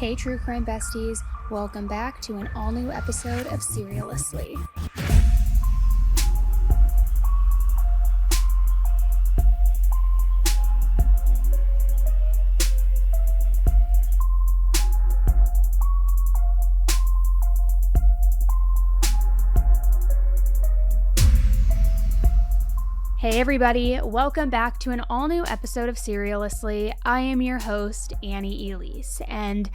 Hey True Crime Besties, welcome back to an all-new episode of Serialously. Hey everybody, welcome back to an all-new episode of Serialously. I am your host, Annie Elise, and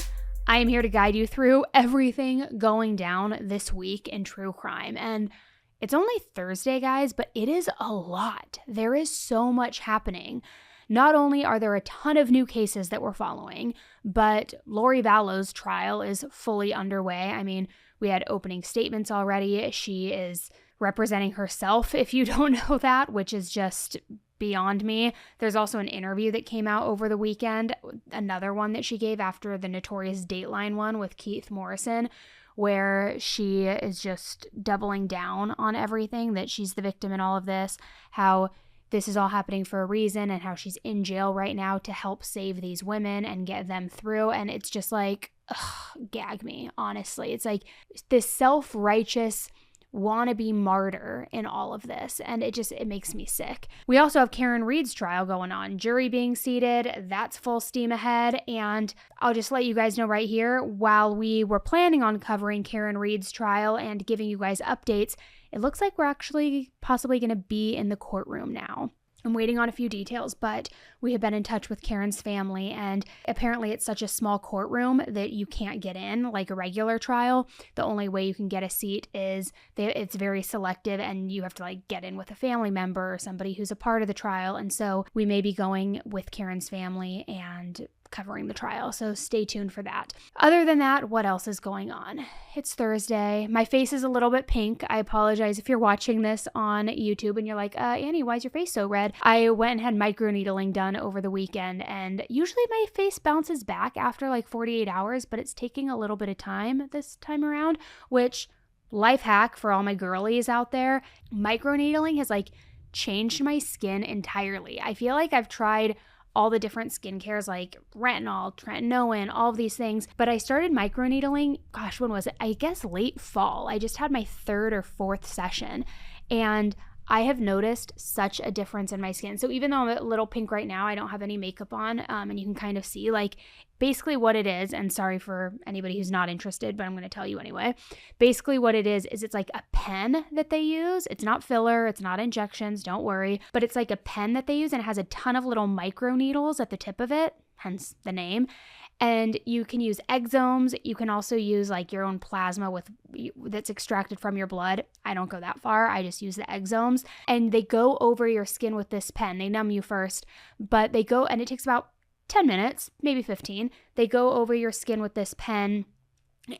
I am here to guide you through everything going down this week in true crime. And it's only Thursday, guys, but it is a lot. There is so much happening. Not only are there a ton of new cases that we're following, but Lori Vallow's trial is fully underway. I mean, we had opening statements already. She is representing herself, if you don't know that, which is just beyond me. There's also an interview that came out over the weekend, another one that she gave after the notorious Dateline one with Keith Morrison, where she is just doubling down on everything, that she's the victim in all of this, how this is all happening for a reason, and how she's in jail right now to help save these women and get them through. And it's just like, ugh, gag me, honestly. It's like this self-righteous wannabe martyr in all of this, and it makes me sick. We also have Karen Read's trial going on, jury being seated, that's full steam ahead, and I'll just let you guys know right here, while we were planning on covering Karen Read's trial and giving you guys updates, it looks like we're actually possibly going to be in the courtroom now. I'm waiting on a few details, but we have been in touch with Karen's family, and apparently it's such a small courtroom that you can't get in like a regular trial. The only way you can get a seat is it's very selective, and you have to like get in with a family member or somebody who's a part of the trial. And so we may be going with Karen's family and covering the trial, so stay tuned for that. Other than that, what else is going on? It's Thursday. My face is a little bit pink. I apologize if you're watching this on YouTube and you're like, Annie, why is your face so red? I went and had microneedling done over the weekend, and usually my face bounces back after like 48 hours, but it's taking a little bit of time this time around, which, life hack for all my girlies out there, microneedling has like changed my skin entirely. I feel like I've tried all the different skincares like retinol, tretinoin, all of these things. But I started microneedling, gosh, when was it? I guess late fall. I just had my third or fourth session, and I have noticed such a difference in my skin. So even though I'm a little pink right now, I don't have any makeup on, and you can kind of see like basically what it is. And sorry for anybody who's not interested, but I'm going to tell you anyway. Basically what it is it's like a pen that they use. It's not filler, it's not injections, don't worry, but it's like a pen that they use, and it has a ton of little micro needles at the tip of it, hence the name. And you can use exomes. You can also use like your own plasma that's extracted from your blood. I don't go that far. I just use the exomes. And they go over your skin with this pen. They numb you first, but they go, and it takes about 10 minutes, maybe 15. They go over your skin with this pen,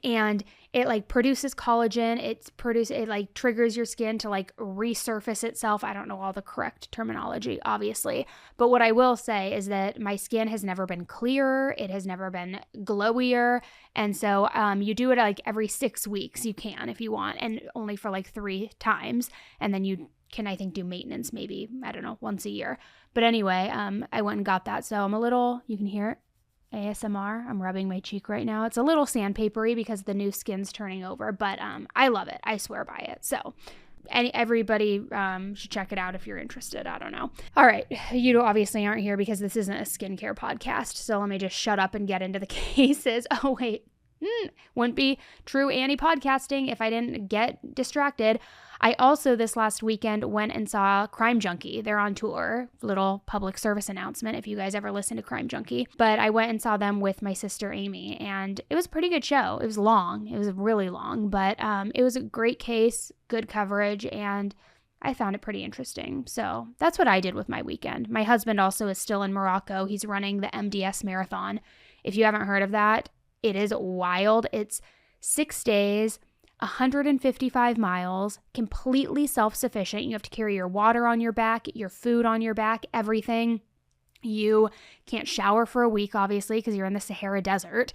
and it like produces collagen. It like triggers your skin to like resurface itself. I don't know all the correct terminology, obviously, but what I will say is that my skin has never been clearer. It has never been glowier. And so you do it like every 6 weeks. You can if you want, and only for like 3 times. And then you can, I think, do maintenance maybe, I don't know, once a year. But anyway, I went and got that. So I'm a little, you can hear it, ASMR. I'm rubbing my cheek right now. It's a little sandpapery because the new skin's turning over, but I love it. I swear by it. So everybody should check it out if you're interested. I don't know. All right. You obviously aren't here because this isn't a skincare podcast. So let me just shut up and get into the cases. Oh, wait. Wouldn't be true Annie podcasting if I didn't get distracted. I also this last weekend went and saw Crime Junkie. They're on tour. Little public service announcement if you guys ever listen to Crime Junkie. But I went and saw them with my sister Amy, and it was a pretty good show. It was long. It was really long, but it was a great case, good coverage, and I found it pretty interesting. So that's what I did with my weekend. My husband also is still in Morocco. He's running the MDS Marathon. If you haven't heard of that, it is wild. It's 6 days, 155 miles, completely self-sufficient. You have to carry your water on your back, your food on your back, everything. You can't shower for a week, obviously, because you're in the Sahara Desert.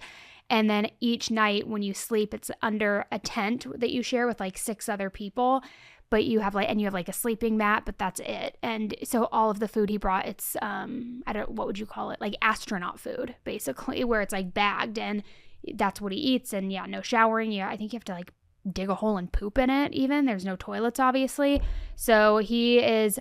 And then each night when you sleep, it's under a tent that you share with like 6 other people. but you have like a sleeping mat, but that's it. And so all of the food he brought, it's, what would you call it? Like astronaut food, basically, where it's like bagged and that's what he eats. And yeah, no showering. Yeah, I think you have to like dig a hole and poop in it even. There's no toilets, obviously. So he is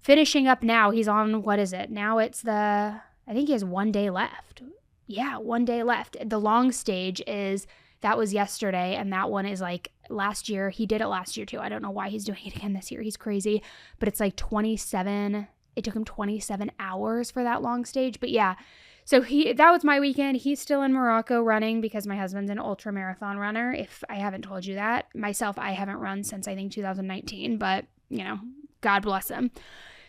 finishing up now. He's on, what is it? Now I think he has 1 day left. Yeah, 1 day left. The long stage that was yesterday, and that one is like last year. He did it last year too. I don't know why he's doing it again this year. He's crazy. But it's like 27. It took him 27 hours for that long stage. But yeah, so that was my weekend. He's still in Morocco running because my husband's an ultra marathon runner. If I haven't told you that. Myself, I haven't run since I think 2019, but God bless him.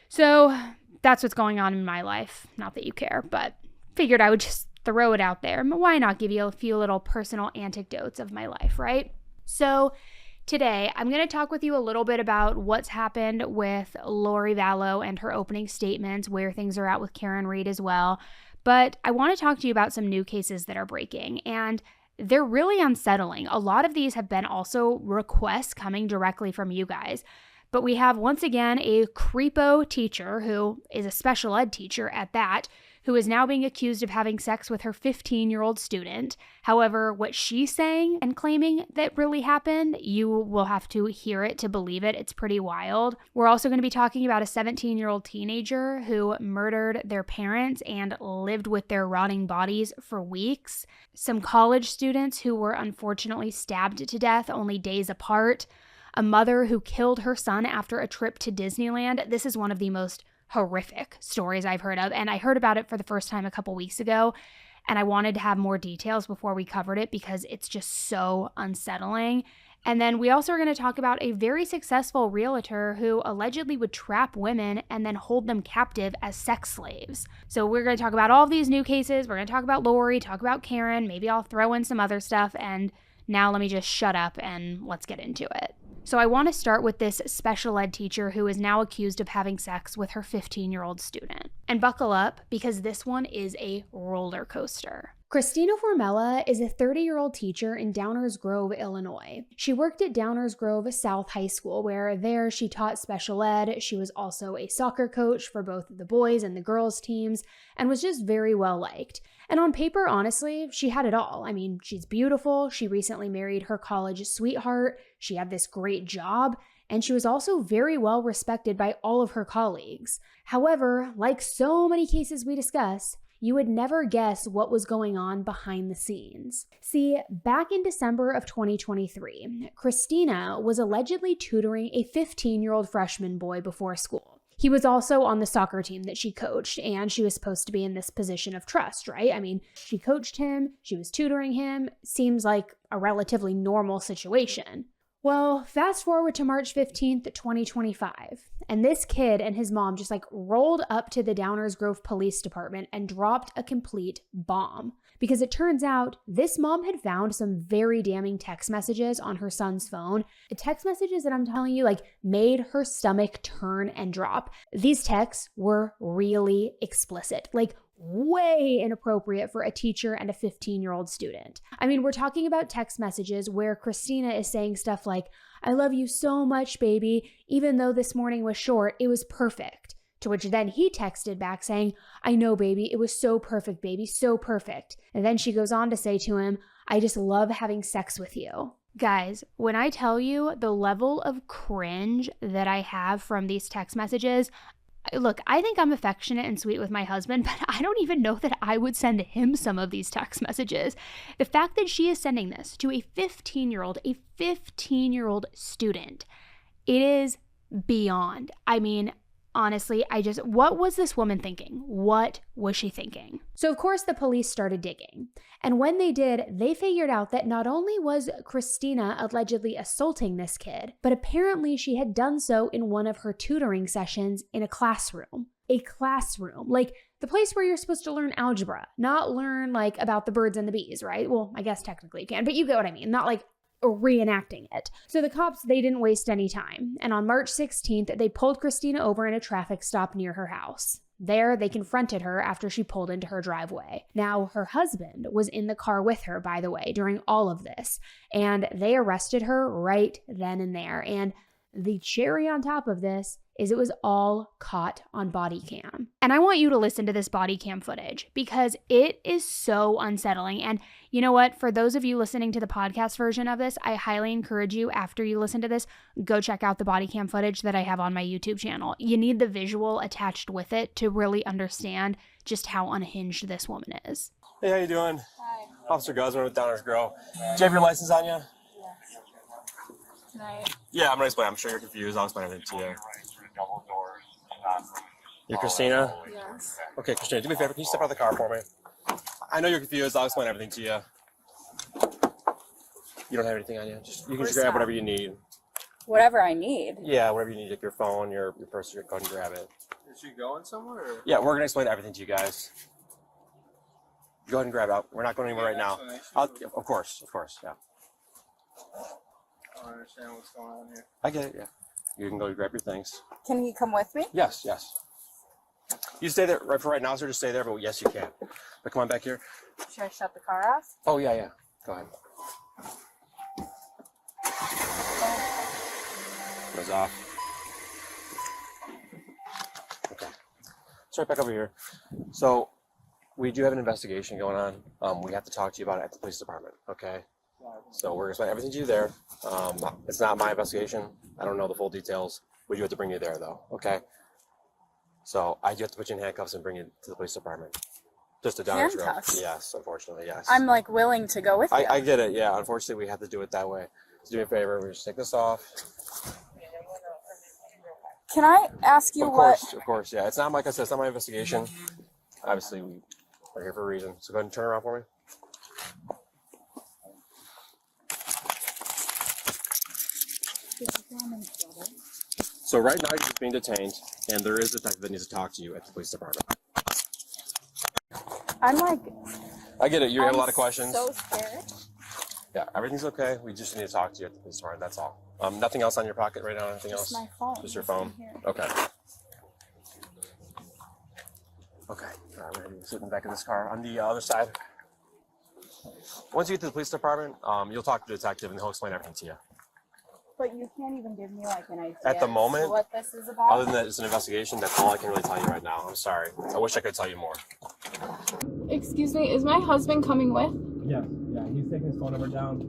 So that's what's going on in my life. Not that you care, but figured I would just throw it out there. Why not give you a few little personal anecdotes of my life, right? So today, I'm going to talk with you a little bit about what's happened with Lori Vallow and her opening statements, where things are at with Karen Reed as well. But I want to talk to you about some new cases that are breaking, and they're really unsettling. A lot of these have been also requests coming directly from you guys. But we have, once again, a creepo teacher who is a special ed teacher at that, who is now being accused of having sex with her 15-year-old student. However, what she's saying and claiming that really happened, you will have to hear it to believe it. It's pretty wild. We're also going to be talking about a 17-year-old teenager who murdered their parents and lived with their rotting bodies for weeks. Some college students who were unfortunately stabbed to death only days apart. A mother who killed her son after a trip to Disneyland. This is one of the most horrific stories I've heard of, and I heard about it for the first time a couple weeks ago, and I wanted to have more details before we covered it because it's just so unsettling. And then we also are going to talk about a very successful realtor who allegedly would trap women and then hold them captive as sex slaves. So we're going to talk about all of these new cases. We're going to talk about Lori, talk about Karen, maybe I'll throw in some other stuff, and now let me just shut up and let's get into it. So I want to start with this special ed teacher who is now accused of having sex with her 15-year-old student. And buckle up because this one is a roller coaster. Christina Formella is a 30-year-old teacher in Downers Grove, Illinois. She worked at Downers Grove South High School, where there she taught special ed. She was also a soccer coach for both the boys and the girls teams and was just very well liked. And on paper, honestly, she had it all. I mean, she's beautiful. She recently married her college sweetheart. She had this great job. And she was also very well respected by all of her colleagues. However, like so many cases we discuss, you would never guess what was going on behind the scenes. See, back in December of 2023, Christina was allegedly tutoring a 15-year-old freshman boy before school. He was also on the soccer team that she coached, and she was supposed to be in this position of trust, right? I mean, she coached him, she was tutoring him. Seems like a relatively normal situation. Well, fast forward to March 15th, 2025, and this kid and his mom just rolled up to the Downers Grove Police Department and dropped a complete bomb. Because it turns out this mom had found some very damning text messages on her son's phone. Text messages that I'm telling you, made her stomach turn and drop. These texts were really explicit, way inappropriate for a teacher and a 15-year-old student. I mean, we're talking about text messages where Christina is saying stuff like, "I love you so much, baby. Even though this morning was short, it was perfect." To which then he texted back saying, "I know, baby. It was so perfect, baby. So perfect." And then she goes on to say to him, "I just love having sex with you." Guys, when I tell you the level of cringe that I have from these text messages, look, I think I'm affectionate and sweet with my husband, but I don't even know that I would send him some of these text messages. The fact that she is sending this to a 15-year-old student, it is beyond. I mean, honestly, what was this woman thinking? What was she thinking? So of course the police started digging. And when they did, they figured out that not only was Christina allegedly assaulting this kid, but apparently she had done so in one of her tutoring sessions in a classroom. A classroom. The place where you're supposed to learn algebra, not learn about the birds and the bees, right? Well, I guess technically you can, but you get what I mean. Not reenacting it. So the cops, they didn't waste any time. And on March 16th, they pulled Christina over in a traffic stop near her house. There, they confronted her after she pulled into her driveway. Now, her husband was in the car with her, by the way, during all of this, and they arrested her right then and there. And the cherry on top of this is it was all caught on body cam. And I want you to listen to this body cam footage because it is so unsettling. And you know what? For those of you listening to the podcast version of this, I highly encourage you, after you listen to this, go check out the body cam footage that I have on my YouTube channel. You need the visual attached with it to really understand just how unhinged this woman is. Hey, how you doing? Hi. Officer Guzman with Downers Grove. Do you have your license on you? Yes. Tonight. Yeah, I'm gonna explain. I'm sure you're confused. I'll explain everything to you. You're Christina? Yes. Okay, Christina, do me a favor. Can you step out of the car for me? I know you're confused. I'll explain everything to you. You don't have anything on you? You can just grab whatever you need. Whatever I need. Yeah, whatever you need. Like your phone, your purse, go ahead and grab it. Is she going somewhere? Or? Yeah, we're gonna explain everything to you guys. Go ahead and grab it out. We're not going anywhere right now. Of course, yeah. I don't understand what's going on here. I get it, yeah. You can go grab your things. Can he come with me? Yes. You stay there right for right now, sir. Just stay there, but yes, you can. But come on back here. Should I shut the car off? Oh, yeah. Go ahead. Goes off. Okay. Let's right back over here. So, we do have an investigation going on. We have to talk to you about it at the police department, okay? So we're going to explain everything to you there. It's not my investigation. I don't know the full details. We do have to bring you there, though, okay? So I do have to put you in handcuffs and bring you to the police department. Just a Downers Grove. Handcuffs? Yes, unfortunately, yes. I'm like willing to go with you. I get it, yeah. Unfortunately, we have to do it that way. So do me a favor. We just take this off. Can I ask you Of course, yeah. It's not, like I said, it's not my investigation. Obviously, we're here for a reason. So go ahead and turn around for me. So right now you're just being detained, and there is a detective that needs to talk to you at the police department. I'm like... I get it. You have a I'm lot of questions. So scared. Yeah, everything's okay. We just need to talk to you at the police department. That's all. Nothing else on your pocket right now? Anything else? Just my phone. Just your phone? Here. Okay. Okay. All right, we're going to sit in the back of this car. On the other side, once you get to the police department, you'll talk to the detective, and he'll explain everything to you. But you can't even give me like an idea At the moment, what this is about? Other than that it's an investigation, that's all I can really tell you right now. I'm sorry. I wish I could tell you more. Excuse me, is my husband coming with? Yeah, he's taking his phone number down.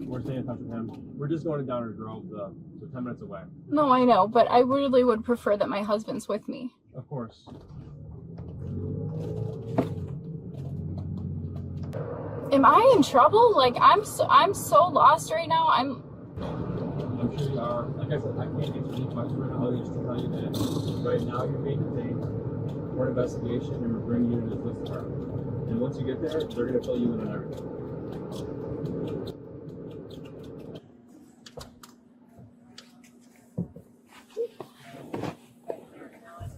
We're staying in touch with him. We're just going to Downers Grove, so 10 minutes away. No, I know, but I really would prefer that my husband's with me. Of course. Am I in trouble? Like, I'm so lost right now. I'm sure you are. Like I said, I can't answer any questions right now. I'll just tell you that right now you're being detained for an investigation, and we're bringing you to the police department. And once you get there, they're going to fill you in on everything.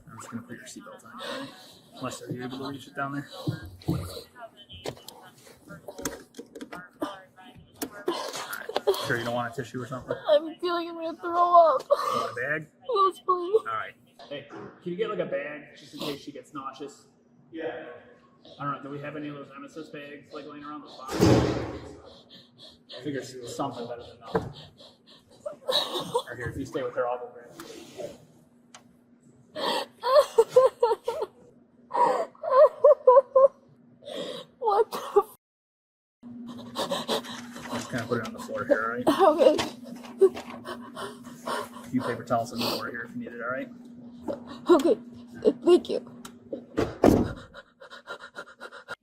I'm just going to put your seatbelt on. Unless are you able to reach it down there? Sure you don't want a tissue or something? I'm feeling I'm gonna throw up. You want a bag? Yes, please. Alright. Hey, can you get like a bag just in case she gets nauseous? Yeah. I don't know, do we have any of those emesis bags like laying around the spot? I figure something better than nothing. Or here, if you stay with her, I'll go grab it. What the I'm just gonna put it on the floor here, alright? Okay. A few paper towels on the floor here if you need it, alright? Okay. Thank you.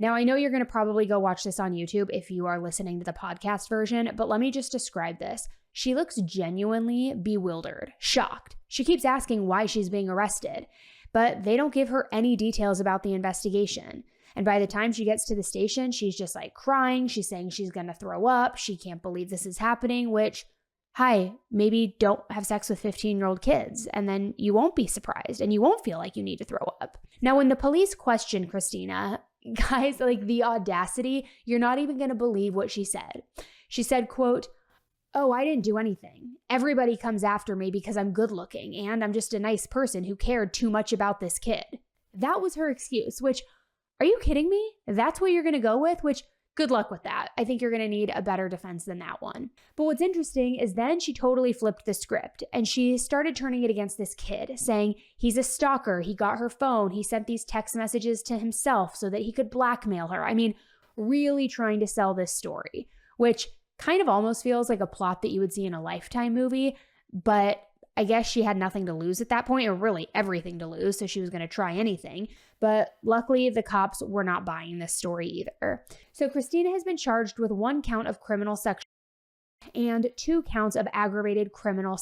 Now, I know you're going to probably go watch this on YouTube if you are listening to the podcast version, but let me just describe this. She looks genuinely bewildered, shocked. She keeps asking why she's being arrested, but they don't give her any details about the investigation. And by the time she gets to the station, she's just like crying. She's saying she's going to throw up. She can't believe this is happening, which, hi, maybe don't have sex with 15-year-old kids, and then you won't be surprised and you won't feel like you need to throw up. Now, when the police questioned Christina, guys, like the audacity, you're not even going to believe what she said. She said, quote, "Oh, I didn't do anything. Everybody comes after me because I'm good looking and I'm just a nice person who cared too much about this kid." That was her excuse, which, are you kidding me? That's what you're going to go with? Which, good luck with that. I think you're going to need a better defense than that one. But what's interesting is then she totally flipped the script and she started turning it against this kid, saying he's a stalker, he got her phone, he sent these text messages to himself so that he could blackmail her. I mean, really trying to sell this story, which kind of almost feels like a plot that you would see in a Lifetime movie, but I guess she had nothing to lose at that point, or really everything to lose, so she was going to try anything. But luckily, the cops were not buying this story either. So Christina has been charged with 1 count of criminal sexual and 2 counts of aggravated criminal,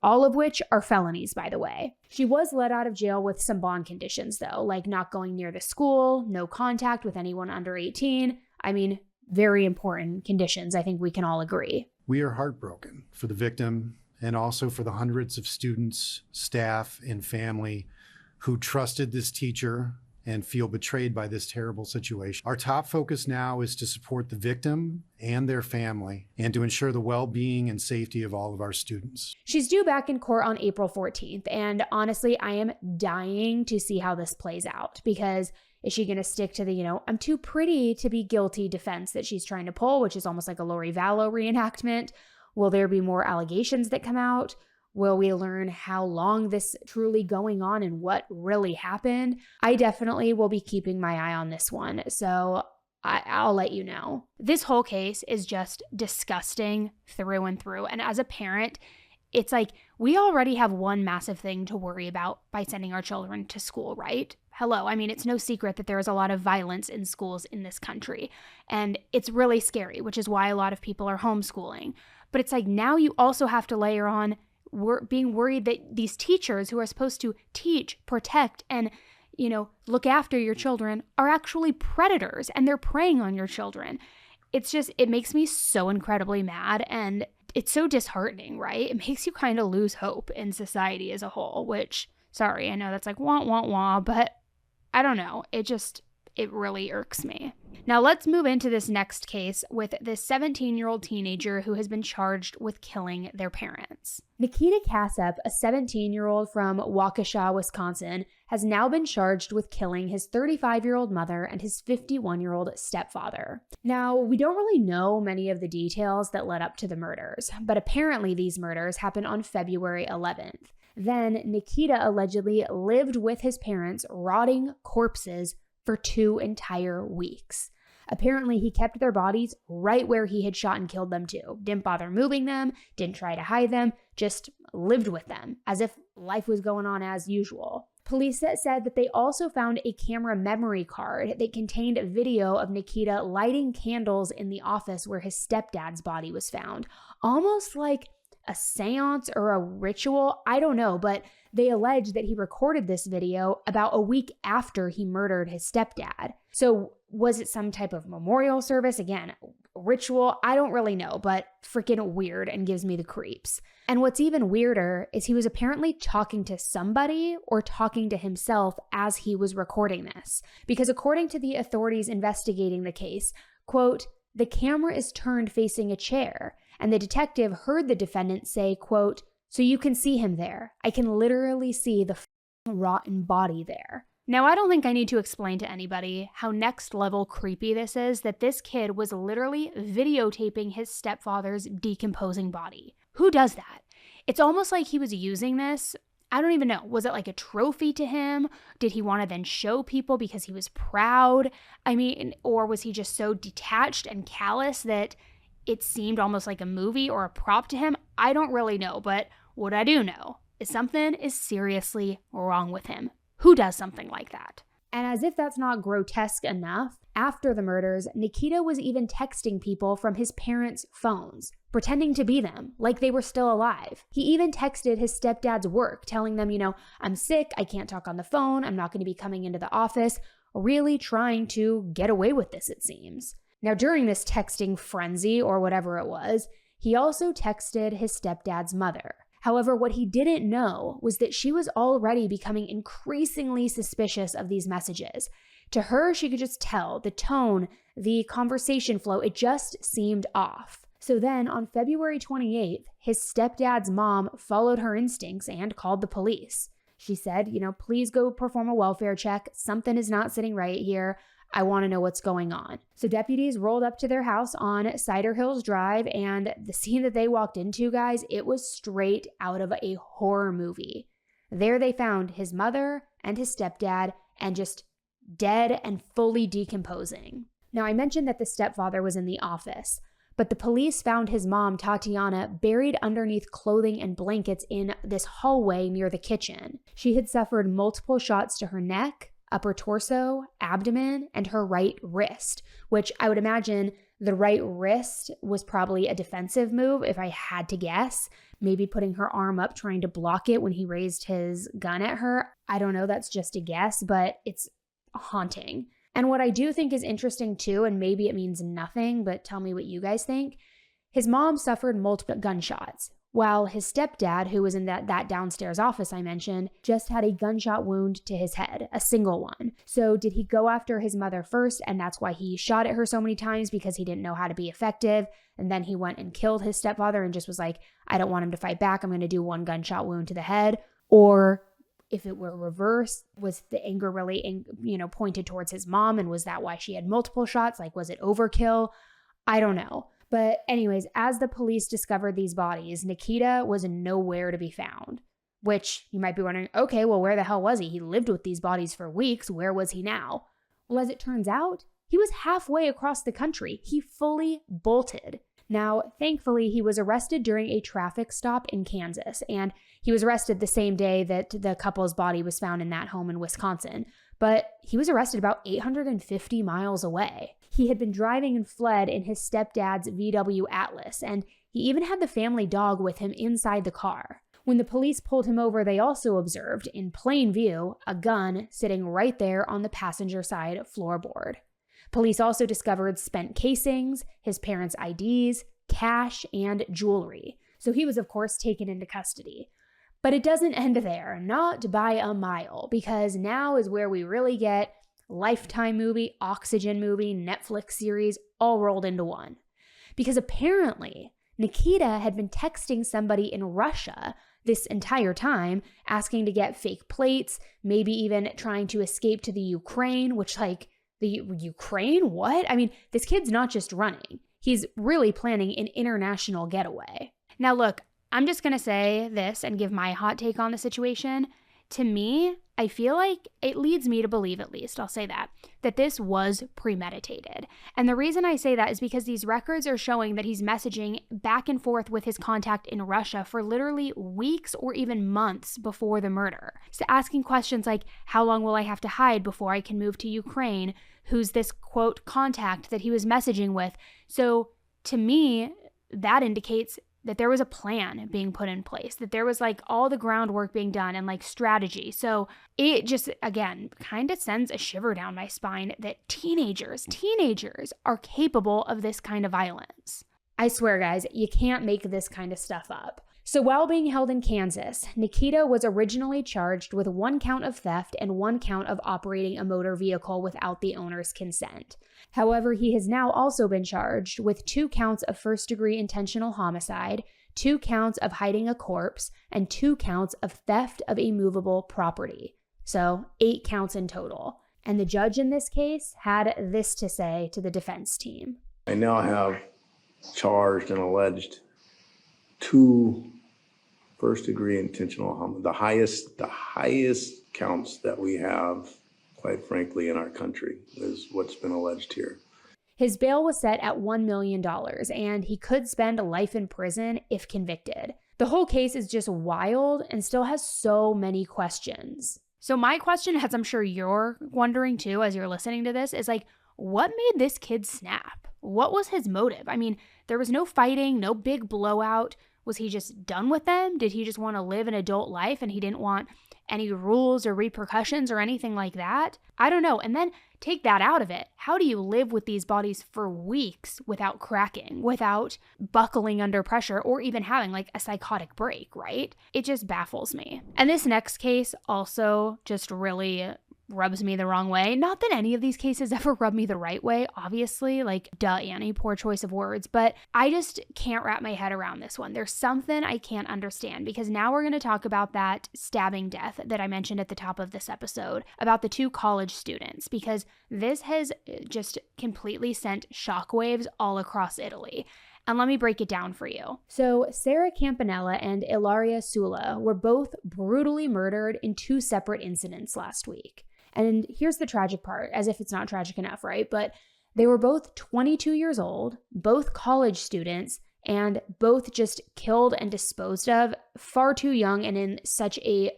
all of which are felonies, by the way. She was let out of jail with some bond conditions, though, like not going near the school, no contact with anyone under 18. I mean, very important conditions. I think we can all agree. We are heartbroken for the victim and also for the hundreds of students, staff, and family who trusted this teacher and feel betrayed by this terrible situation. Our top focus now is to support the victim and their family and to ensure the well-being and safety of all of our students. She's due back in court on April 14th, and honestly, I am dying to see how this plays out, because is she going to stick to the, I'm too pretty to be guilty defense that she's trying to pull, which is almost like a Lori Vallow reenactment? Will there be more allegations that come out? Will we learn how long this truly going on and what really happened? I definitely will be keeping my eye on this one, so I'll let you know. This whole case is just disgusting through and through. And as a parent, it's like we already have one massive thing to worry about by sending our children to school, right? Hello. I mean, it's no secret that there is a lot of violence in schools in this country, and it's really scary, which is why a lot of people are homeschooling. But it's like now you also have to layer on being worried that these teachers who are supposed to teach, protect, and, look after your children are actually predators and they're preying on your children. It makes me so incredibly mad, and it's so disheartening, right? It makes you kind of lose hope in society as a whole, which, sorry, I know that's like wah, wah, wah, but I don't know. It really irks me. Now let's move into this next case with this 17-year-old teenager who has been charged with killing their parents. Nikita Kasep, a 17-year-old from Waukesha, Wisconsin, has now been charged with killing his 35-year-old mother and his 51-year-old stepfather. Now, we don't really know many of the details that led up to the murders, but apparently these murders happened on February 11th. Then Nikita allegedly lived with his parents' rotting corpses for 2 entire weeks. Apparently, he kept their bodies right where he had shot and killed them too. Didn't bother moving them, didn't try to hide them, just lived with them as if life was going on as usual. Police said that they also found a camera memory card that contained a video of Nikita lighting candles in the office where his stepdad's body was found. Almost like a seance or a ritual, I don't know, but they allege that he recorded this video about a week after he murdered his stepdad. So was it some type of memorial service? Again, ritual? I don't really know, but freaking weird and gives me the creeps. And what's even weirder is he was apparently talking to somebody or talking to himself as he was recording this. Because according to the authorities investigating the case, quote, "The camera is turned facing a chair, and the detective heard the defendant say, quote, 'So you can see him there. I can literally see the rotten body there.'" Now, I don't think I need to explain to anybody how next level creepy this is, that this kid was literally videotaping his stepfather's decomposing body. Who does that? It's almost like he was using this. I don't even know. Was it like a trophy to him? Did he want to then show people because he was proud? I mean, or was he just so detached and callous that it seemed almost like a movie or a prop to him? I don't really know, but what I do know is something is seriously wrong with him. Who does something like that? And as if that's not grotesque enough, after the murders, Nikita was even texting people from his parents' phones, pretending to be them, like they were still alive. He even texted his stepdad's work, telling them, "I'm sick, I can't talk on the phone, I'm not going to be coming into the office," really trying to get away with this, it seems. Now, during this texting frenzy, or whatever it was, he also texted his stepdad's mother. However, what he didn't know was that she was already becoming increasingly suspicious of these messages. To her, she could just tell the tone, the conversation flow, it just seemed off. So then on February 28th, his stepdad's mom followed her instincts and called the police. She said, "Please go perform a welfare check. Something is not sitting right here. I want to know what's going on. So deputies rolled up to their house on Cider Hills Drive, and the scene that they walked into, guys, it was straight out of a horror movie. There they found his mother and his stepdad, and just dead and fully decomposing. Now, I mentioned that the stepfather was in the office, but the police found his mom, Tatiana, buried underneath clothing and blankets in this hallway near the kitchen. She had suffered multiple shots to her neck, upper torso, abdomen, and her right wrist, which I would imagine the right wrist was probably a defensive move if I had to guess. Maybe putting her arm up trying to block it when he raised his gun at her. I don't know, that's just a guess, but it's haunting. And what I do think is interesting too, and maybe it means nothing, but tell me what you guys think. His mom suffered multiple gunshots, while his stepdad, who was in that downstairs office I mentioned, just had a gunshot wound to his head, a single one. So did he go after his mother first, and that's why he shot at her so many times, because he didn't know how to be effective, and then he went and killed his stepfather and just was like, I don't want him to fight back, I'm going to do one gunshot wound to the head? Or if it were reversed, was the anger really, pointed towards his mom, and was that why she had multiple shots? Like, was it overkill? I don't know. But anyways, as the police discovered these bodies, Nikita was nowhere to be found. Which you might be wondering, okay, well, where the hell was he? He lived with these bodies for weeks. Where was he now? Well, as it turns out, he was halfway across the country. He fully bolted. Now, thankfully, he was arrested during a traffic stop in Kansas, and he was arrested the same day that the couple's body was found in that home in Wisconsin. But he was arrested about 850 miles away. He had been driving and fled in his stepdad's VW Atlas, and he even had the family dog with him inside the car. When the police pulled him over, they also observed, in plain view, a gun sitting right there on the passenger side floorboard. Police also discovered spent casings, his parents' IDs, cash, and jewelry. So he was, of course, taken into custody. But it doesn't end there, not by a mile, because now is where we really get Lifetime movie, Oxygen movie, Netflix series, all rolled into one. Because apparently, Nikita had been texting somebody in Russia this entire time, asking to get fake plates, maybe even trying to escape to the Ukraine, which, like, the Ukraine? What? I mean, this kid's not just running. He's really planning an international getaway. Now, look, I'm just going to say this and give my hot take on the situation. To me, I feel like it leads me to believe, at least, I'll say that this was premeditated. And the reason I say that is because these records are showing that he's messaging back and forth with his contact in Russia for literally weeks or even months before the murder. So asking questions like, how long will I have to hide before I can move to Ukraine? Who's this, quote, contact that he was messaging with? So to me, that indicates that there was a plan being put in place, that there was like all the groundwork being done and like strategy. So it just, again, kind of sends a shiver down my spine that teenagers are capable of this kind of violence. I swear, guys, you can't make this kind of stuff up. So while being held in Kansas, Nikita was originally charged with 1 count of theft and 1 count of operating a motor vehicle without the owner's consent. However, he has now also been charged with 2 counts of first-degree intentional homicide, 2 counts of hiding a corpse, and 2 counts of theft of a movable property. So 8 counts in total. And the judge in this case had this to say to the defense team. I now have charged and alleged 2 first-degree intentional homicide. The highest counts that we have, quite frankly, in our country is what's been alleged here. His bail was set at $1 million, and he could spend life in prison if convicted. The whole case is just wild and still has so many questions. So my question, as I'm sure you're wondering too as you're listening to this, is like, what made this kid snap? What was his motive? I mean, there was no fighting, no big blowout. Was he just done with them? Did he just want to live an adult life and he didn't want any rules or repercussions or anything like that? I don't know. And then take that out of it. How do you live with these bodies for weeks without cracking, without buckling under pressure, or even having like a psychotic break, right? It just baffles me. And this next case also just really rubs me the wrong way. Not that any of these cases ever rub me the right way, obviously, like, duh, Annie, poor choice of words, but I just can't wrap my head around this one. There's something I can't understand, because now we're going to talk about that stabbing death that I mentioned at the top of this episode, about the 2 college students, because this has just completely sent shockwaves all across Italy. And let me break it down for you. So Sarah Campanella and Ilaria Sula were both brutally murdered in 2 separate incidents last week. And here's the tragic part, as if it's not tragic enough, right? But they were both 22 years old, both college students, and both just killed and disposed of far too young and in such a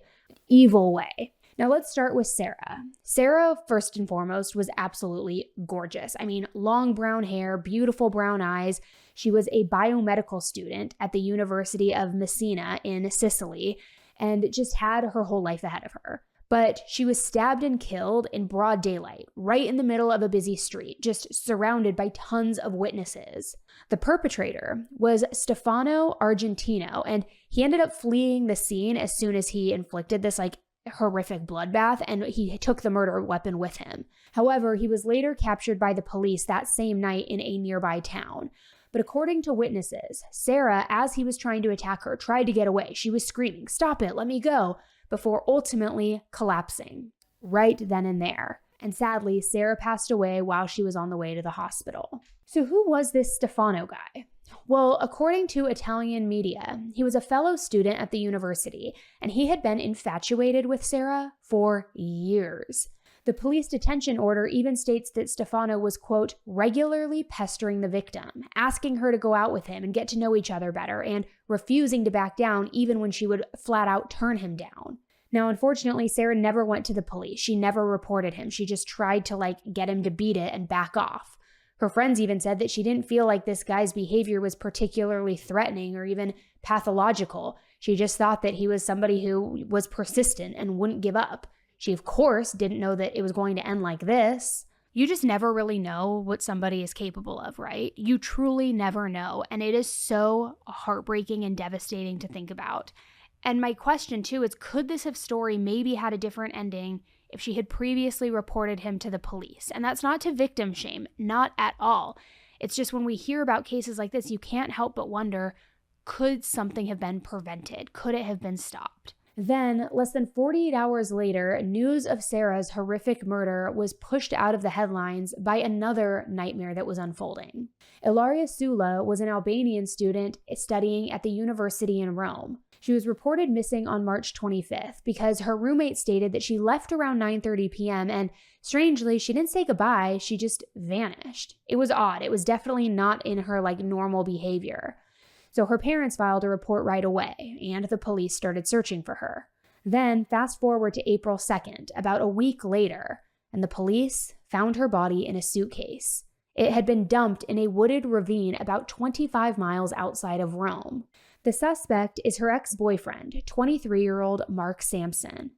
evil way. Now let's start with Sarah. Sarah, first and foremost, was absolutely gorgeous. I mean, long brown hair, beautiful brown eyes. She was a biomedical student at the University of Messina in Sicily and just had her whole life ahead of her. But she was stabbed and killed in broad daylight, right in the middle of a busy street, just surrounded by tons of witnesses. The perpetrator was Stefano Argentino, and he ended up fleeing the scene as soon as he inflicted this horrific bloodbath, and he took the murder weapon with him. However, he was later captured by the police that same night in a nearby town. But according to witnesses, Sarah, as he was trying to attack her, tried to get away. She was screaming, "Stop it, let me go," before ultimately collapsing right then and there. And sadly, Sarah passed away while she was on the way to the hospital. So who was this Stefano guy? Well, according to Italian media, he was a fellow student at the university, and he had been infatuated with Sarah for years. The police detention order even states that Stefano was, quote, regularly pestering the victim, asking her to go out with him and get to know each other better, and refusing to back down even when she would flat out turn him down. Now, unfortunately, Sarah never went to the police. She never reported him. She just tried to get him to beat it and back off. Her friends even said that she didn't feel like this guy's behavior was particularly threatening or even pathological. She just thought that he was somebody who was persistent and wouldn't give up. She, of course, didn't know that it was going to end like this. You just never really know what somebody is capable of, right? You truly never know. And it is so heartbreaking and devastating to think about. And my question, too, is could this story maybe had a different ending if she had previously reported him to the police? And that's not to victim shame, not at all. It's just when we hear about cases like this, you can't help but wonder, could something have been prevented? Could it have been stopped? Then, less than 48 hours later, news of Sarah's horrific murder was pushed out of the headlines by another nightmare that was unfolding. Ilaria Sula was an Albanian student studying at the university in Rome. She was reported missing on March 25th because her roommate stated that she left around 9:30 p.m. and strangely, she didn't say goodbye, she just vanished. It was odd. It was definitely not in her normal behavior. So her parents filed a report right away, and the police started searching for her. Then, fast forward to April 2nd, about a week later, and the police found her body in a suitcase. It had been dumped in a wooded ravine about 25 miles outside of Rome. The suspect is her ex-boyfriend, 23-year-old Mark Sampson.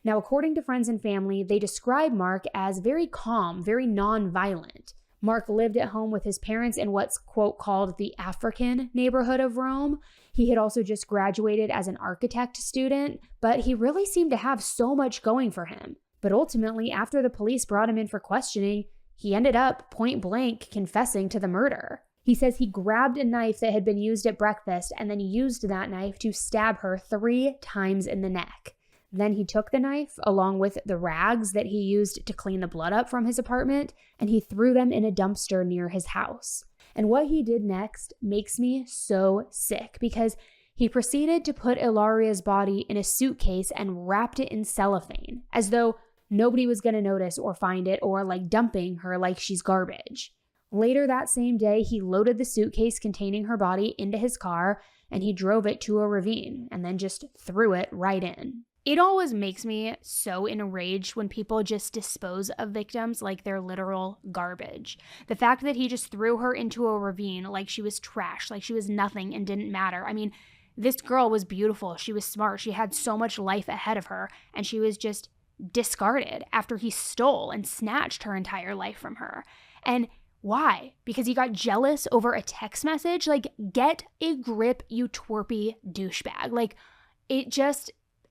Now, according to friends and family, they describe Mark as very calm, very non-violent. Mark lived at home with his parents in what's, quote, called the African neighborhood of Rome. He had also just graduated as an architect student, but he really seemed to have so much going for him. But ultimately, after the police brought him in for questioning, he ended up point blank confessing to the murder. He says he grabbed a knife that had been used at breakfast and then used that knife to stab her 3 times in the neck. Then he took the knife, along with the rags that he used to clean the blood up from his apartment, and he threw them in a dumpster near his house. And what he did next makes me so sick, because he proceeded to put Ilaria's body in a suitcase and wrapped it in cellophane, as though nobody was going to notice or find it, or dumping her like she's garbage. Later that same day, he loaded the suitcase containing her body into his car, and he drove it to a ravine, and then just threw it right in. It always makes me so enraged when people just dispose of victims like they're literal garbage. The fact that he just threw her into a ravine like she was trash, like she was nothing and didn't matter. I mean, this girl was beautiful. She was smart. She had so much life ahead of her, and she was just discarded after he stole and snatched her entire life from her. And why? Because he got jealous over a text message? Get a grip, you twerpy douchebag.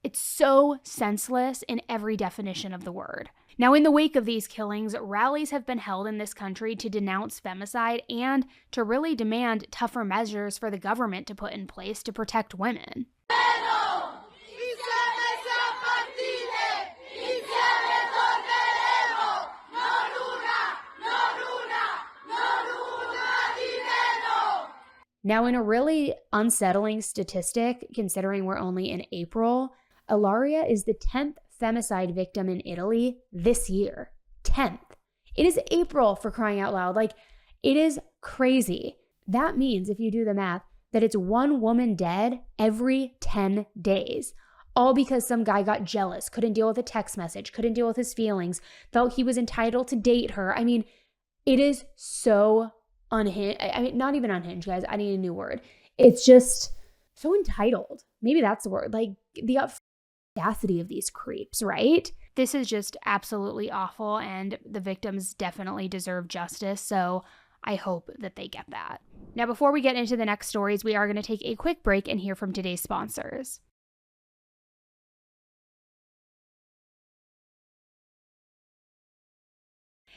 It's so senseless in every definition of the word. Now, in the wake of these killings, rallies have been held in this country to denounce femicide and to really demand tougher measures for the government to put in place to protect women. Now, in a really unsettling statistic, considering we're only in April, Ilaria is the 10th femicide victim in Italy this year. 10th. It is April, for crying out loud. Like, it is crazy. That means, if you do the math, that it's one woman dead every 10 days. All because some guy got jealous, couldn't deal with a text message, couldn't deal with his feelings, felt he was entitled to date her. I mean, it is so unhinged. I mean, not even unhinged, guys. I need a new word. It's just so entitled. Maybe that's the word. Like, the audacity of these creeps, right? This is just absolutely awful, and the victims definitely deserve justice, so I hope that they get that. Now, before we get into the next stories, we are going to take a quick break and hear from today's sponsors.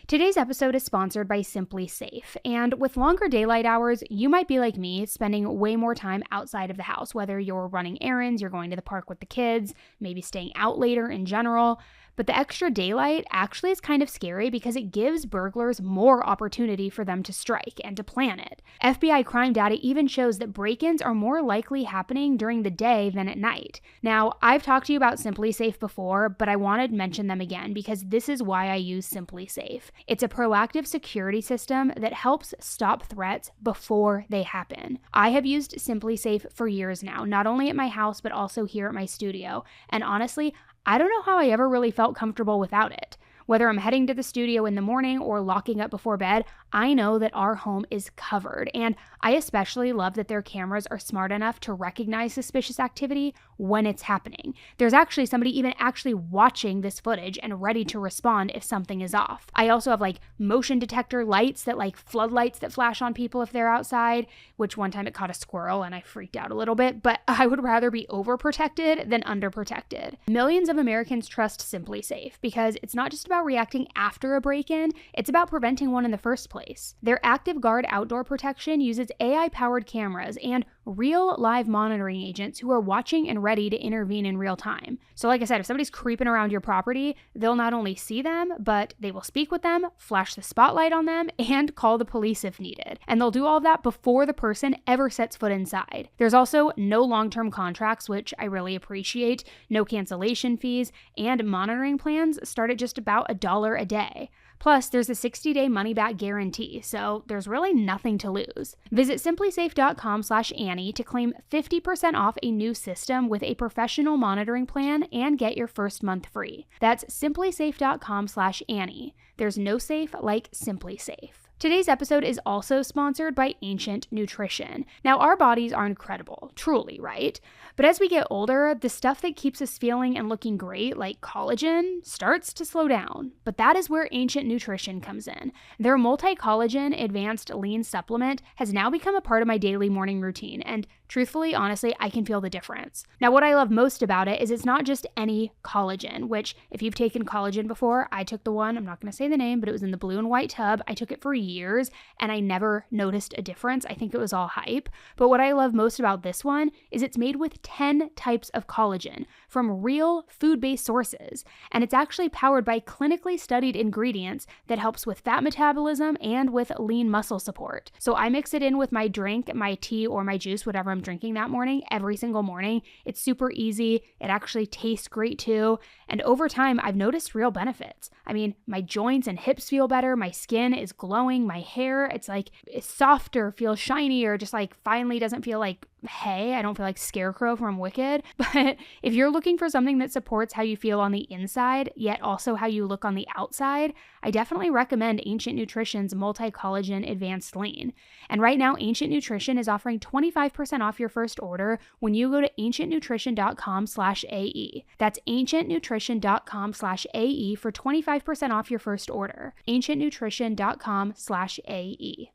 Today's episode is sponsored by Simply Safe, and with longer daylight hours, you might be like me, spending way more time outside of the house, whether you're running errands, you're going to the park with the kids, maybe staying out later in general. But the extra daylight actually is kind of scary because it gives burglars more opportunity for them to strike and to plan it. FBI crime data even shows that break-ins are more likely happening during the day than at night. Now, I've talked to you about Simply Safe before, but I wanted to mention them again because this is why I use Simply Safe. It's a proactive security system that helps stop threats before they happen. I have used Simply Safe for years now, not only at my house, but also here at my studio. And honestly, I don't know how I ever really felt comfortable without it. Whether I'm heading to the studio in the morning or locking up before bed, I know that our home is covered. And I especially love that their cameras are smart enough to recognize suspicious activity when it's happening. There's actually somebody even actually watching this footage and ready to respond if something is off. I also have like motion detector lights that like floodlights that flash on people if they're outside, which one time it caught a squirrel and I freaked out a little bit, but I would rather be overprotected than underprotected. Millions of Americans trust Simply Safe because it's not just about reacting after a break-in, it's about preventing one in the first place. Their Active Guard outdoor protection uses AI-powered cameras and real live monitoring agents who are watching and ready to intervene in real time. So like I said, if somebody's creeping around your property, they'll not only see them, but they will speak with them, flash the spotlight on them, and call the police if needed. And they'll do all of that before the person ever sets foot inside. There's also no long-term contracts, which I really appreciate, no cancellation fees, and monitoring plans start at just about $1 a day. Plus, there's a 60-day money-back guarantee, so there's really nothing to lose. Visit simplysafe.com/Annie to claim 50% off a new system with a professional monitoring plan and get your first month free. That's simplysafe.com/Annie. There's no safe like Simply Safe. Today's episode is also sponsored by Ancient Nutrition. Now, our bodies are incredible, truly, right? But as we get older, the stuff that keeps us feeling and looking great, like collagen, starts to slow down. But that is where Ancient Nutrition comes in. Their multi-collagen advanced lean supplement has now become a part of my daily morning routine, and truthfully, honestly, I can feel the difference. Now, what I love most about it is it's not just any collagen, which if you've taken collagen before, I took the one, I'm not going to say the name, but it was in the blue and white tub. I took it for years and I never noticed a difference. I think it was all hype. But what I love most about this one is it's made with 10 types of collagen from real food-based sources. And it's actually powered by clinically studied ingredients that helps with fat metabolism and with lean muscle support. So I mix it in with my drink, my tea, or my juice, whatever I'm drinking that morning, every single morning. It's super easy. It actually tastes great too. And over time, I've noticed real benefits. I mean, my joints and hips feel better. My skin is glowing. My hair, it's softer, feels shinier, just like finally doesn't feel like hay. I don't feel like Scarecrow from Wicked. But if you're looking for something that supports how you feel on the inside, yet also how you look on the outside, I definitely recommend Ancient Nutrition's multi-collagen advanced lean. And right now, Ancient Nutrition is offering 25% off your first order when you go to ancientnutrition.com/AE. That's ancientnutrition.com/AE for 25% off your first order. ancientnutrition.com/AE.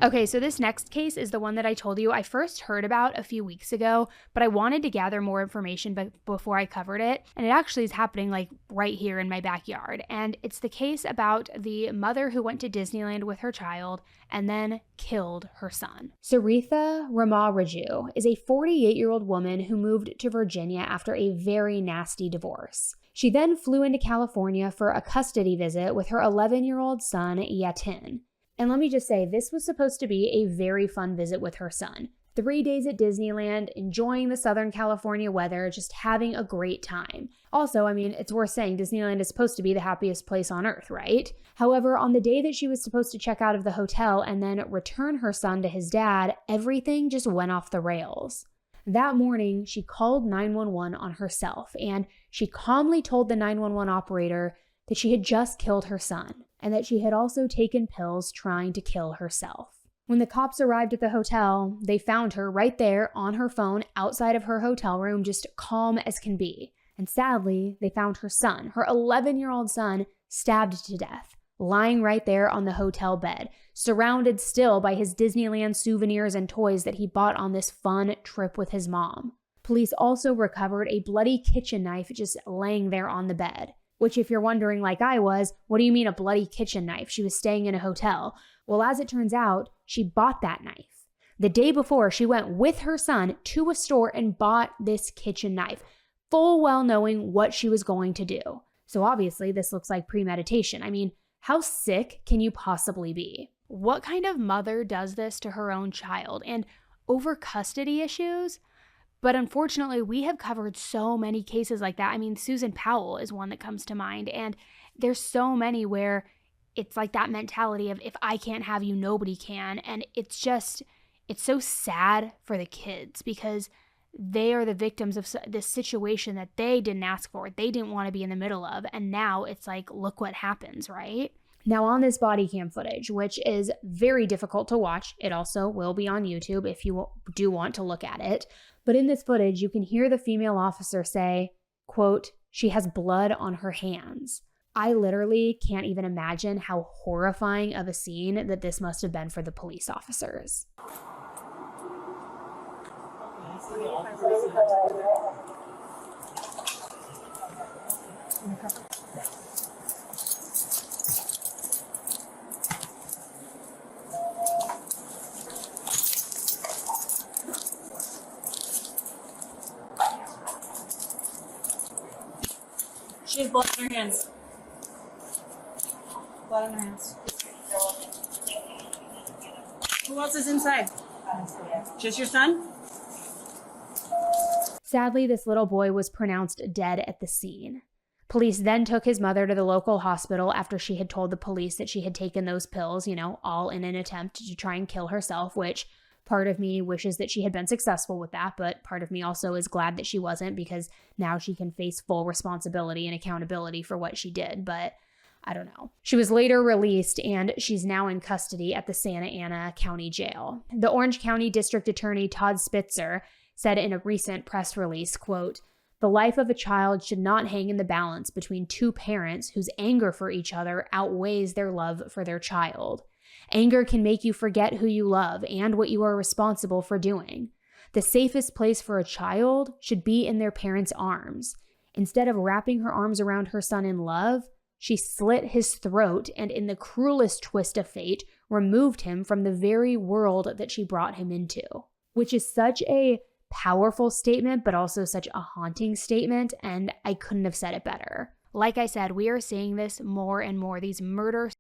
Okay, so this next case is the one that I told you I first heard about a few weeks ago, but I wanted to gather more information before I covered it. And it actually is happening like right here in my backyard. And it's the case about the mother who went to Disneyland with her child and then killed her son. Saritha Ramaraju is a 48-year-old woman who moved to Virginia after a very nasty divorce. She then flew into California for a custody visit with her 11-year-old son, Yatin. And let me just say, this was supposed to be a very fun visit with her son. 3 days at Disneyland, enjoying the Southern California weather, just having a great time. Also, I mean, it's worth saying Disneyland is supposed to be the happiest place on earth, right? However, on the day that she was supposed to check out of the hotel and then return her son to his dad, everything just went off the rails. That morning, she called 911 on herself, and she calmly told the 911 operator that she had just killed her son, and that she had also taken pills trying to kill herself. When the cops arrived at the hotel, they found her right there on her phone outside of her hotel room, just calm as can be. And sadly, they found her son, her 11-year-old son, stabbed to death, lying right there on the hotel bed, surrounded still by his Disneyland souvenirs and toys that he bought on this fun trip with his mom. Police also recovered a bloody kitchen knife just laying there on the bed. Which, if you're wondering like I was, what do you mean a bloody kitchen knife? She was staying in a hotel. Well, as it turns out, she bought that knife. The day before, she went with her son to a store and bought this kitchen knife, full well knowing what she was going to do. So obviously, this looks like premeditation. I mean, how sick can you possibly be? What kind of mother does this to her own child? And over custody issues? But unfortunately, we have covered so many cases like that. I mean, Susan Powell is one that comes to mind. And there's so many where it's like that mentality of if I can't have you, nobody can. And it's so sad for the kids because they are the victims of this situation that they didn't ask for. They didn't want to be in the middle of. And now it's like, look what happens, right? Now on this body cam footage, which is very difficult to watch, it also will be on YouTube if you do want to look at it. But in this footage, you can hear the female officer say, quote, "She has blood on her hands." I literally can't even imagine how horrifying of a scene that this must have been for the police officers. She has blood on her hands. Blood on her hands. Who else is inside? Just your son? Sadly, this little boy was pronounced dead at the scene. Police then took his mother to the local hospital after she had told the police that she had taken those pills, all in an attempt to try and kill herself, which part of me wishes that she had been successful with that, but part of me also is glad that she wasn't because now she can face full responsibility and accountability for what she did, but I don't know. She was later released and she's now in custody at the Santa Ana County Jail. The Orange County District Attorney Todd Spitzer said in a recent press release, quote, "The life of a child should not hang in the balance between two parents whose anger for each other outweighs their love for their child. Anger can make you forget who you love and what you are responsible for doing. The safest place for a child should be in their parents' arms. Instead of wrapping her arms around her son in love, she slit his throat and in the cruelest twist of fate, removed him from the very world that she brought him into." Which is such a powerful statement, but also such a haunting statement, and I couldn't have said it better. Like I said, we are seeing this more and more, these murder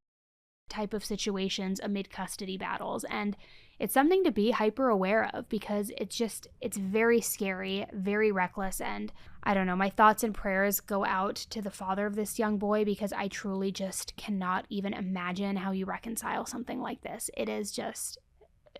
type of situations amid custody battles, and it's something to be hyper aware of because it's very scary, very reckless, and I don't know, my thoughts and prayers go out to the father of this young boy because I truly just cannot even imagine how you reconcile something like this. It is just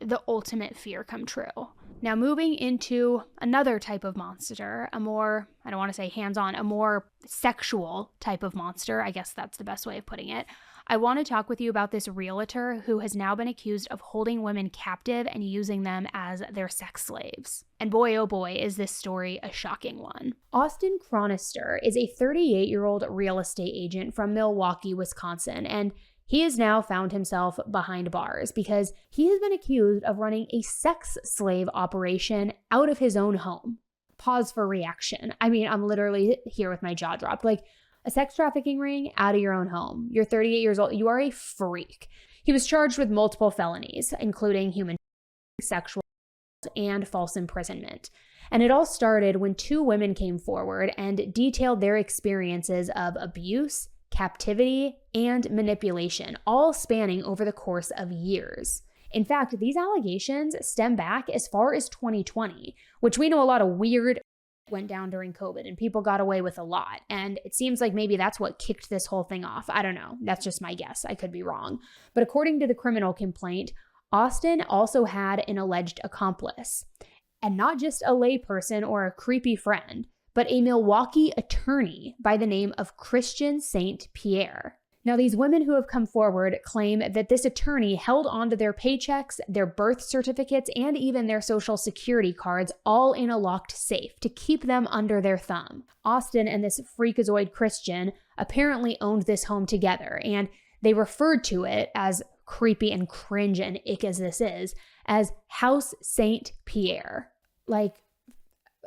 the ultimate fear come true. Now moving into another type of monster, a more, I don't want to say hands-on, a more sexual type of monster, I guess that's the best way of putting it. I want to talk with you about this realtor who has now been accused of holding women captive and using them as their sex slaves. And boy, oh boy, is this story a shocking one. Austin Chronister is a 38-year-old real estate agent from Milwaukee, Wisconsin, and he has now found himself behind bars because he has been accused of running a sex slave operation out of his own home. Pause for reaction. I mean, I'm literally here with my jaw dropped. Like, a sex trafficking ring out of your own home. You're 38 years old. You are a freak. He was charged with multiple felonies, including human sexual and false imprisonment. And it all started when two women came forward and detailed their experiences of abuse, captivity, and manipulation, all spanning over the course of years. In fact, these allegations stem back as far as 2020, which we know a lot of weird went down during COVID and people got away with a lot. And it seems like maybe that's what kicked this whole thing off. I don't know. That's just my guess. I could be wrong. But according to the criminal complaint, Austin also had an alleged accomplice. And not just a layperson or a creepy friend, but a Milwaukee attorney by the name of Christian St. Pierre. Now, these women who have come forward claim that this attorney held onto their paychecks, their birth certificates, and even their social security cards all in a locked safe to keep them under their thumb. Austin and this freakazoid Christian apparently owned this home together, and they referred to it, as creepy and cringe and ick as this is, as House St. Pierre. Like,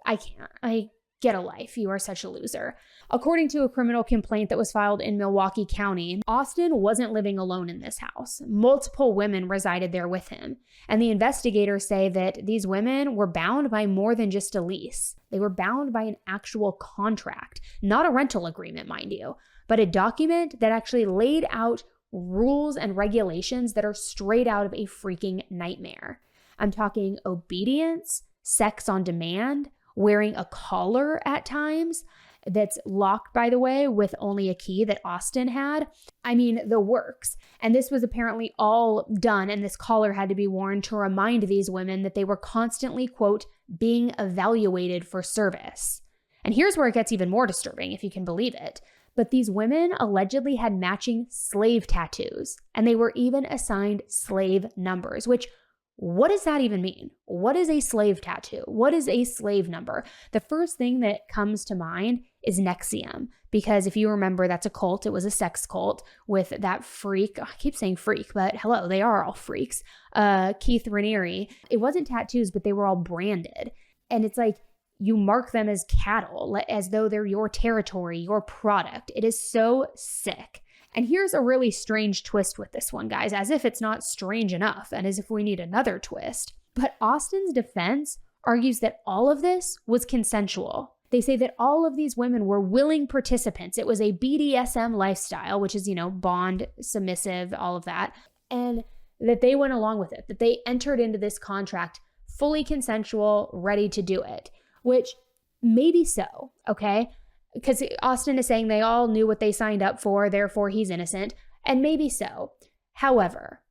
I can't. Get a life. You are such a loser. According to a criminal complaint that was filed in Milwaukee County, Austin wasn't living alone in this house. Multiple women resided there with him. And the investigators say that these women were bound by more than just a lease. They were bound by an actual contract, not a rental agreement, mind you, but a document that actually laid out rules and regulations that are straight out of a freaking nightmare. I'm talking obedience, sex on demand, wearing a collar at times that's locked, by the way, with only a key that Austin had. I mean, the works. And this was apparently all done, and this collar had to be worn to remind these women that they were constantly, quote, being evaluated for service. And here's where it gets even more disturbing, if you can believe it. But these women allegedly had matching slave tattoos, and they were even assigned slave numbers, which, what does that even mean? What is a slave tattoo? What is a slave number? The first thing that comes to mind is NXIVM, because if you remember, that's a cult. It was a sex cult with that freak. I keep saying freak, but hello, they are all freaks. Keith Raniere. It wasn't tattoos, but they were all branded. And it's like, you mark them as cattle, as though they're your territory, your product. It is so sick. And here's a really strange twist with this one, guys, as if it's not strange enough and as if we need another twist. But Austin's defense argues that all of this was consensual. They say that all of these women were willing participants. It was a BDSM lifestyle, which is, bond, submissive, all of that. And that they went along with it, that they entered into this contract fully consensual, ready to do it, which maybe so, okay? Because Austin is saying they all knew what they signed up for, therefore he's innocent, and maybe so. However,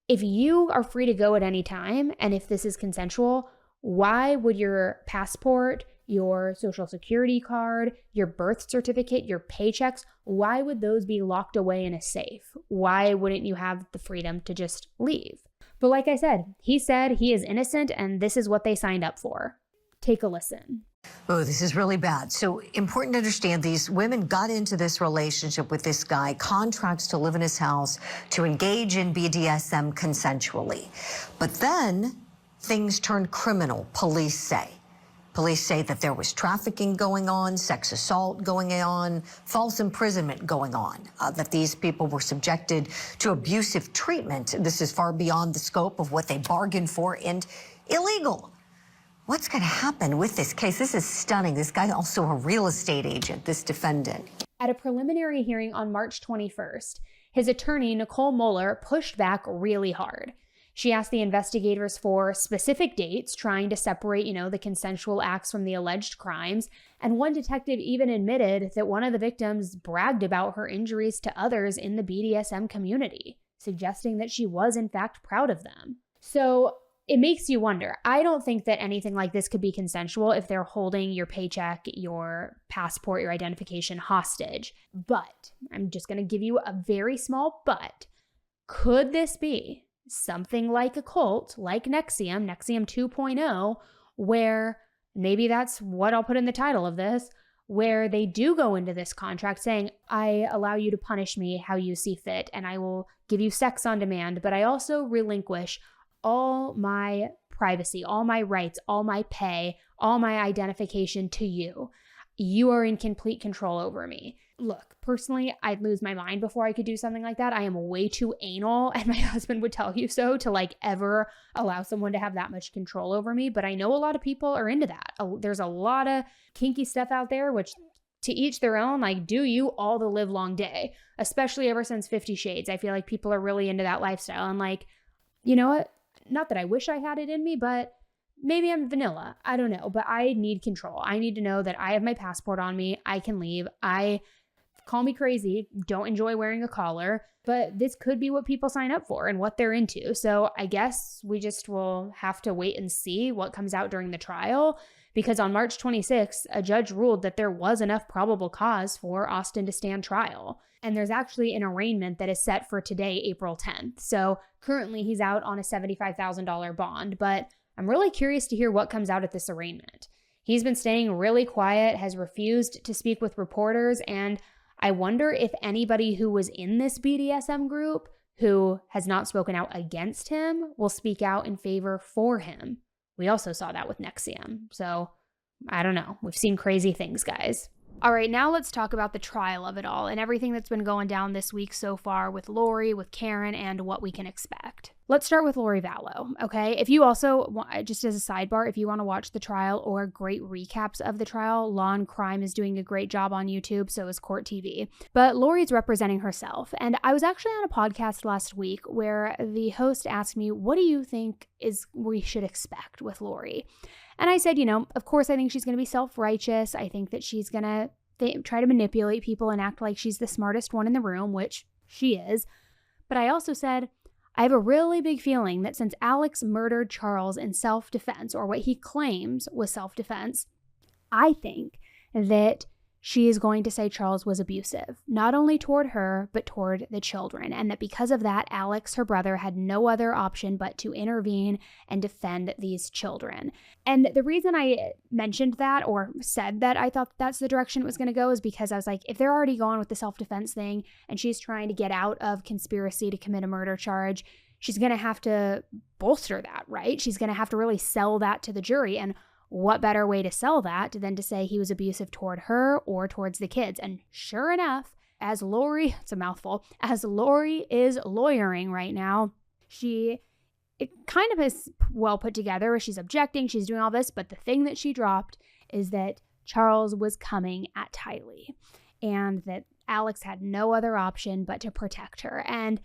if you are free to go at any time, and if this is consensual, why would your passport, your social security card, your birth certificate, your paychecks, why would those be locked away in a safe? Why wouldn't you have the freedom to just leave? But like I said he is innocent, and this is what they signed up for. Take a listen. Oh, this is really bad. So important to understand, these women got into this relationship with this guy, contracts to live in his house, to engage in BDSM consensually. But then things turned criminal, police say. Police say that there was trafficking going on, sex assault going on, false imprisonment going on, that these people were subjected to abusive treatment. This is far beyond the scope of what they bargained for and illegal. What's going to happen with this case? This is stunning. This guy also a real estate agent, this defendant. At a preliminary hearing on March 21st, his attorney, Nicole Mueller, pushed back really hard. She asked the investigators for specific dates, trying to separate, the consensual acts from the alleged crimes. And one detective even admitted that one of the victims bragged about her injuries to others in the BDSM community, suggesting that she was in fact proud of them. So it makes you wonder. I don't think that anything like this could be consensual if they're holding your paycheck, your passport, your identification hostage. But I'm just going to give you a very small but. Could this be something like a cult, like NXIVM 2.0, where maybe that's what I'll put in the title of this, where they do go into this contract saying, I allow you to punish me how you see fit, and I will give you sex on demand, but I also relinquish all my privacy, all my rights, all my pay, all my identification to you. You are in complete control over me. Look, personally, I'd lose my mind before I could do something like that. I am way too anal, and my husband would tell you so, to like ever allow someone to have that much control over me. But I know a lot of people are into that. There's a lot of kinky stuff out there, which to each their own, like do you all the live long day, especially ever since 50 Shades. I feel like people are really into that lifestyle. And like, you know what? Not that I wish I had it in me, but maybe I'm vanilla. I don't know, but I need control. I need to know that I have my passport on me. I can leave. Call me crazy, don't enjoy wearing a collar, but this could be what people sign up for and what they're into. So I guess we just will have to wait and see what comes out during the trial, because on March 26th, a judge ruled that there was enough probable cause for Austin to stand trial. And there's actually an arraignment that is set for today, April 10th. So currently he's out on a $75,000 bond, but I'm really curious to hear what comes out at this arraignment. He's been staying really quiet, has refused to speak with reporters, and I wonder if anybody who was in this BDSM group who has not spoken out against him will speak out in favor for him. We also saw that with NXIVM. So I don't know. We've seen crazy things, guys. All right, now let's talk about the trial of it all and everything that's been going down this week so far with Lori, with Karen, and what we can expect. Let's start with Lori Vallow, okay? If you also, just as a sidebar, if you want to watch the trial or great recaps of the trial, Law and Crime is doing a great job on YouTube, so is Court TV. But Lori's representing herself, and I was actually on a podcast last week where the host asked me, what do you think we should expect with Lori? And I said, of course, I think she's going to be self-righteous. I think that she's going to try to manipulate people and act like she's the smartest one in the room, which she is. But I also said, I have a really big feeling that since Alex murdered Charles in self-defense, or what he claims was self-defense, I think that she is going to say Charles was abusive, not only toward her, but toward the children. And that because of that, Alex, her brother, had no other option but to intervene and defend these children. And the reason I mentioned that, or said that I thought that's the direction it was going to go, is because I was like, if they're already going with the self-defense thing and she's trying to get out of conspiracy to commit a murder charge, she's going to have to bolster that, right? She's going to have to really sell that to the jury. And what better way to sell that than to say he was abusive toward her or towards the kids? And sure enough, as Lori, it's a mouthful, as Lori is lawyering right now, it kind of is well put together. She's objecting, she's doing all this, but the thing that she dropped is that Charles was coming at Tylee and that Alex had no other option but to protect her. And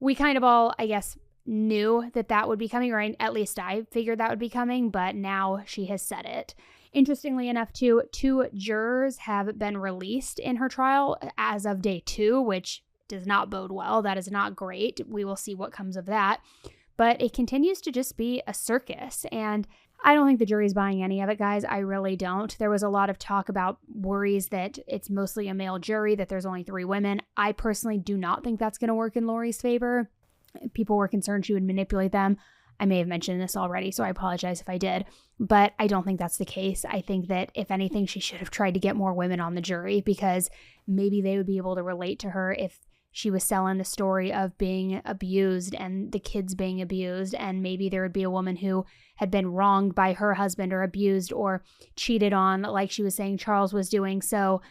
we kind of all, I guess, knew that would be coming, or at least I figured that would be coming, but now she has said it. Interestingly enough, too, 2 jurors have been released in her trial as of day 2, which does not bode well. That is not great. We will see what comes of that. But it continues to just be a circus, and I don't think the jury's buying any of it, guys. I really don't. There was a lot of talk about worries that it's mostly a male jury, that there's only 3 women. I personally do not think that's going to work in Lori's favor. People were concerned she would manipulate them. I may have mentioned this already, so I apologize if I did, but I don't think that's the case. I think that if anything, she should have tried to get more women on the jury, because maybe they would be able to relate to her if she was selling the story of being abused and the kids being abused, and maybe there would be a woman who had been wronged by her husband or abused or cheated on, like she was saying Charles was doing. So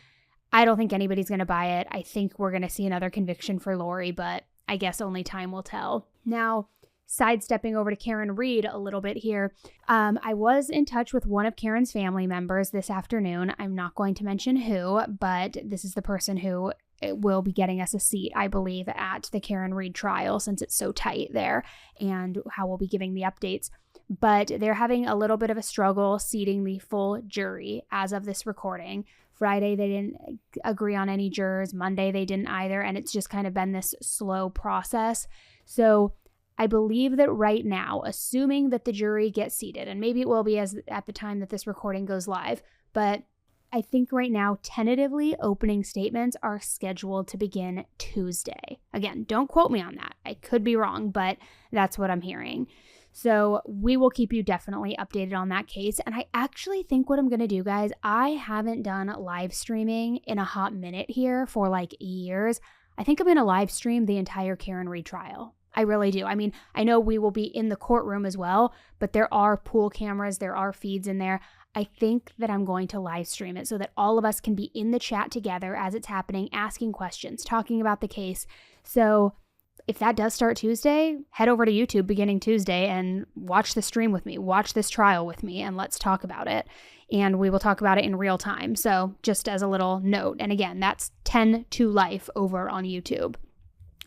I don't think anybody's going to buy it. I think we're going to see another conviction for Lori, but I guess only time will tell. Now, sidestepping over to Karen Reed a little bit here, I was in touch with one of Karen's family members this afternoon. I'm not going to mention who, but this is the person who will be getting us a seat, I believe, at the Karen Reed trial, since it's so tight there, and how we'll be giving the updates. But they're having a little bit of a struggle seating the full jury as of this recording. Friday, they didn't agree on any jurors. Monday, they didn't either. And it's just kind of been this slow process. So I believe that right now, assuming that the jury gets seated, and maybe it will be as at the time that this recording goes live, but I think right now, tentatively, opening statements are scheduled to begin Tuesday. Again, don't quote me on that. I could be wrong, but that's what I'm hearing. So we will keep you definitely updated on that case. And I actually think what I'm going to do, guys, I haven't done live streaming in a hot minute here for like years. I think I'm going to live stream the entire Karen retrial. I really do. I mean, I know we will be in the courtroom as well, but there are pool cameras, there are feeds in there. I think that I'm going to live stream it so that all of us can be in the chat together as it's happening, asking questions, talking about the case. So if that does start Tuesday, head over to YouTube beginning Tuesday and watch the stream with me, watch this trial with me, and let's talk about it. And we will talk about it in real time. So just as a little note, and again, that's 10 to life over on YouTube.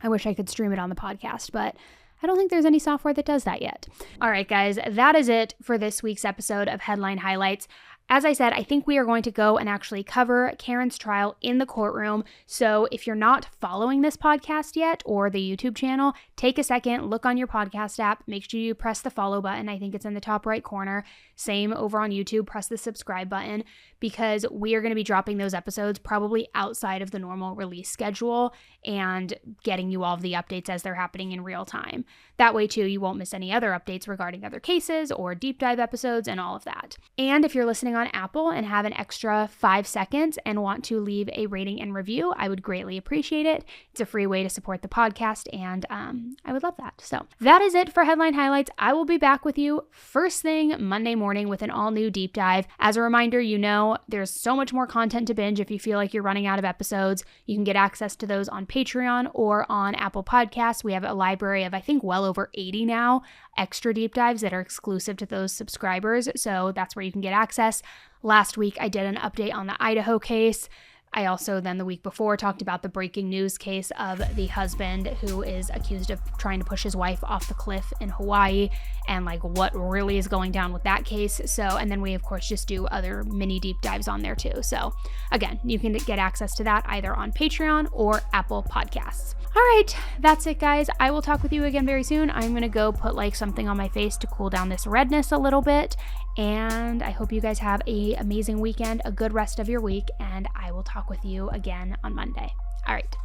I wish I could stream it on the podcast, but I don't think there's any software that does that yet. All right, guys, that is it for this week's episode of Headline Highlights. As I said, I think we are going to go and actually cover Karen's trial in the courtroom. So if you're not following this podcast yet or the YouTube channel, take a second, look on your podcast app, make sure you press the follow button. I think it's in the top right corner. Same over on YouTube, press the subscribe button, because we are going to be dropping those episodes probably outside of the normal release schedule and getting you all of the updates as they're happening in real time. That way, too, you won't miss any other updates regarding other cases or deep dive episodes and all of that. And if you're listening on Apple and have an extra 5 seconds and want to leave a rating and review, I would greatly appreciate it. It's a free way to support the podcast, and I would love that. So that is it for Headline Highlights. I will be back with you first thing Monday morning with an all-new deep dive. As a reminder, you know, there's so much more content to binge. If you feel like you're running out of episodes, you can get access to those on Patreon or on Apple Podcasts. We have a library of, I think, well over 80 now, extra deep dives that are exclusive to those subscribers. So that's where you can get access. Last week, I did an update on the Idaho case. I also then the week before talked about the breaking news case of the husband who is accused of trying to push his wife off the cliff in Hawaii and like what really is going down with that case. So, and then we of course just do other mini deep dives on there too. So again, you can get access to that either on Patreon or Apple Podcasts. All right, that's it, guys. I will talk with you again very soon. I'm going to go put like something on my face to cool down this redness a little bit. And I hope you guys have an amazing weekend, a good rest of your week, and I will talk with you again on Monday. All right.